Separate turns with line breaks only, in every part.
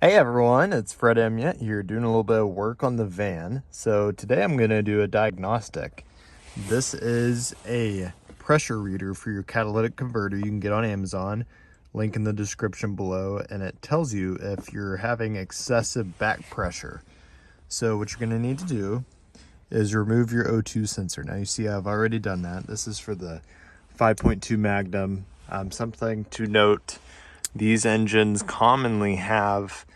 Hey everyone, it's Fred Emyet here doing a little bit of work on the van. So today I'm going to do a diagnostic. This is a pressure reader for your catalytic converter you can get on Amazon. Link in the description below, and it tells you if you're having excessive back pressure. So what you're going to need to do is remove your O2 sensor. Now you see I've already done that. This is for the 5.2 Magnum. Something to note, these engines commonly have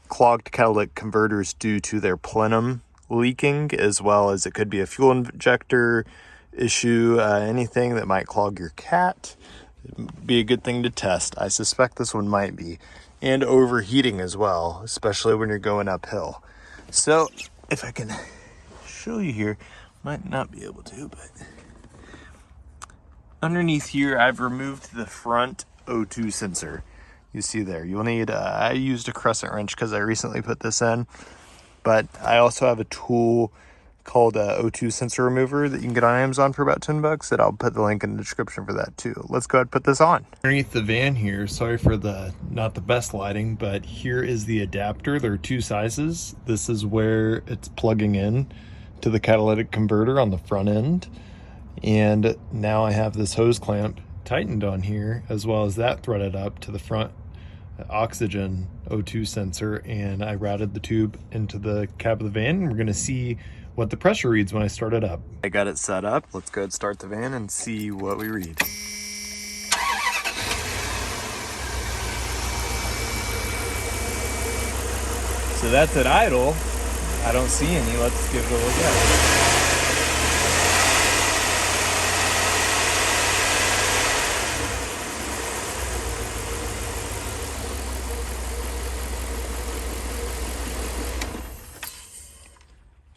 clogged catalytic converters due to their plenum leaking, as well as it could be a fuel injector issue, anything that might clog your cat. It'd be a good thing to test. I suspect this one might be. And overheating as well, especially when you're going uphill. So if I can show you here, might not be able to, but underneath here I've removed the front O2 sensor. You see there, you'll need, I used a crescent wrench because I recently put this in, but I also have a tool called O2 sensor remover that you can get on Amazon for about 10 bucks that I'll put the link in the description for that too. Let's go ahead and put this on. Underneath the van here, sorry for the not the best lighting, but here is the adapter. There are two sizes. This is where it's plugging in to the catalytic converter on the front end. And now I have this hose clamp tightened on here, as well as that threaded up to the front oxygen O2 sensor, and I routed the tube into the cab of the van, and we're going to see what the pressure reads when I start it up. I got it set up. Let's go ahead and start the van and see what we read. So that's at idle. I don't see any. Let's give it a look at it.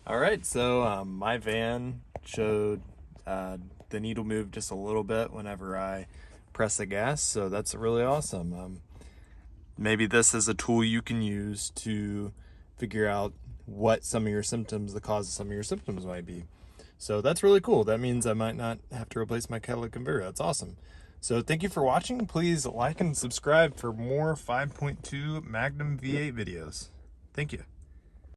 All right, so my van showed the needle move just a little bit whenever I press the gas, so that's really awesome. Maybe this is a tool you can use to figure out what some of your symptoms, the cause of some of your symptoms might be. So that's really cool. That means I might not have to replace my catalytic converter. That's awesome. So thank you for watching. Please like and subscribe for more 5.2 Magnum V8 videos. Thank you.